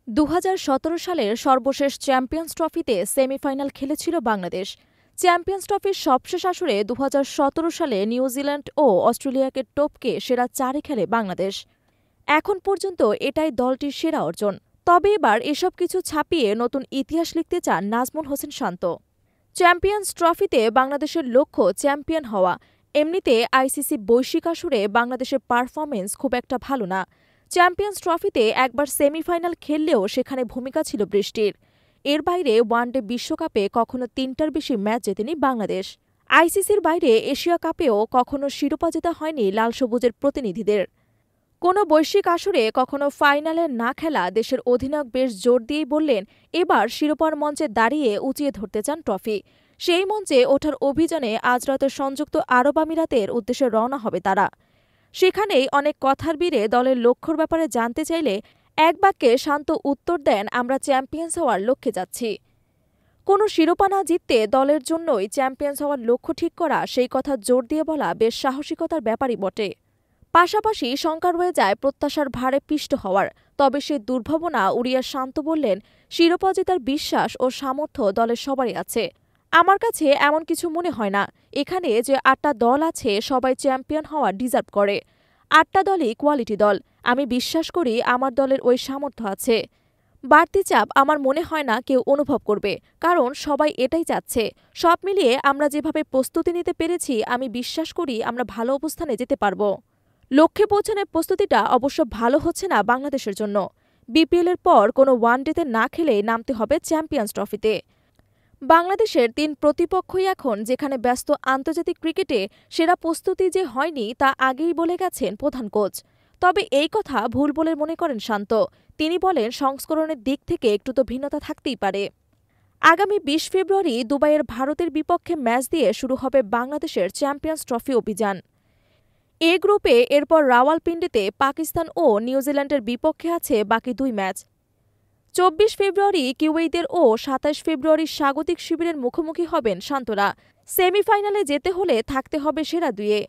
২০১৭ সালের সর্বশেষ চ্যাম্পিয়ন্স ট্রফিতে সেমিফাইনাল খেলেছিল বাংলাদেশ। চ্যাম্পিয়ন্স ট্রফির সবশেষ আসরে ২০১৭ সালে নিউজিল্যান্ড ও অস্ট্রেলিয়াকে টপকে সেরা ৪-এ খেলে বাংলাদেশ। এখন পর্যন্ত এটাই দলটির সেরা অর্জন। তবে এবার এসব কিছু ছাপিয়ে নতুন ইতিহাস লিখতে চান নাজমুল হোসেন শান্ত। চ্যাম্পিয়ন্স ট্রফিতে বাংলাদেশের লক্ষ্য চ্যাম্পিয়ন হওয়া। এমনিতে আইসিসি বৈশ্বিক আসরে বাংলাদেশের পারফরমেন্স খুব একটা ভালো না। চ্যাম্পিয়ন্স ট্রফিতে একবার সেমিফাইনাল খেললেও সেখানে ভূমিকা ছিল বৃষ্টির। এর বাইরে ওয়ানডে বিশ্বকাপে কখনো ৩টার বেশি ম্যাচ জেতেনি বাংলাদেশ। আইসিসির বাইরে এশিয়া কাপেও কখনো শিরোপা জেতা হয়নি লাল সবুজের প্রতিনিধিদের। কোনো বৈশ্বিক আসরে কখনো ফাইনালে না খেলা দেশের অধিনায়ক বেশ জোর দিয়েই বললেন, এবার শিরোপার মঞ্চে দাঁড়িয়ে উঁচিয়ে ধরতে চান ট্রফি। সেই মঞ্চে ওঠার অভিযানে আজ রাতে সংযুক্ত আরব আমিরাতের উদ্দেশ্যে রওনা হবে তারা। সেখানেই অনেক কথার বীরে দলের লক্ষ্যর ব্যাপারে জানতে চাইলে এক বাক্যে শান্ত উত্তর দেন, আমরা চ্যাম্পিয়ন্স হওয়ার লক্ষ্যে যাচ্ছি। কোনো শিরোপা না জিততে দলের জন্যই চ্যাম্পিয়ন্স হওয়ার লক্ষ্য ঠিক করা, সেই কথা জোর দিয়ে বলা বেশ সাহসিকতার ব্যাপারই বটে। পাশাপাশি শঙ্কা রয়ে যায় প্রত্যাশার ভারে পিষ্ট হওয়ার। তবে সেই দুর্ভাবনা উড়িয়ে শান্ত বললেন, শিরোপা জেতার বিশ্বাস ও সামর্থ্য দলের সবারই আছে। আমার কাছে এমন কিছু মনে হয় না। এখানে যে ৮টা দল আছে সবাই চ্যাম্পিয়ন হওয়া ডিজার্ভ করে। ৮টা দলই কোয়ালিটি দল। আমি বিশ্বাস করি আমার দলের ওই সামর্থ্য আছে। বাড়তি চাপ আমার মনে হয় না কেউ অনুভব করবে, কারণ সবাই এটাই চাচ্ছে। সব মিলিয়ে আমরা যেভাবে প্রস্তুতি নিতে পেরেছি, আমি বিশ্বাস করি আমরা ভালো অবস্থানে যেতে পারব। লক্ষ্যে পৌঁছানোর প্রস্তুতিটা অবশ্য ভালো হচ্ছে না বাংলাদেশের জন্য। বিপিএলের পর কোনো ওয়ানডেতে না খেলেই নামতে হবে চ্যাম্পিয়ন্স ট্রফিতে। বাংলাদেশের ৩ প্রতিপক্ষই এখন যেখানে ব্যস্ত আন্তর্জাতিক ক্রিকেটে, সেরা প্রস্তুতি যে হয়নি তা আগেই বলে গেছেন প্রধান কোচ। তবে এই কথা ভুল বলে মনে করেন শান্ত। তিনি বলেন, সংস্করণের দিক থেকে একটু তো ভিন্নতা থাকতেই পারে। আগামী ২০ ফেব্রুয়ারি দুবাইয়ের ভারতের বিপক্ষে ম্যাচ দিয়ে শুরু হবে বাংলাদেশের চ্যাম্পিয়ন্স ট্রফি অভিযান। এ গ্রুপে এরপর রাওয়ালপিন্ডিতে পাকিস্তান ও নিউজিল্যান্ডের বিপক্ষে আছে বাকি ২ ম্যাচ। ২৪ ফেব্রুয়ারি কিউয়েইদের ও ২৭ ফেব্রুয়ারি স্বাগতিক শিবিরের মুখোমুখি হবেন শান্তরা। সেমিফাইনালে যেতে হলে থাকতে হবে সেরা ২-এ।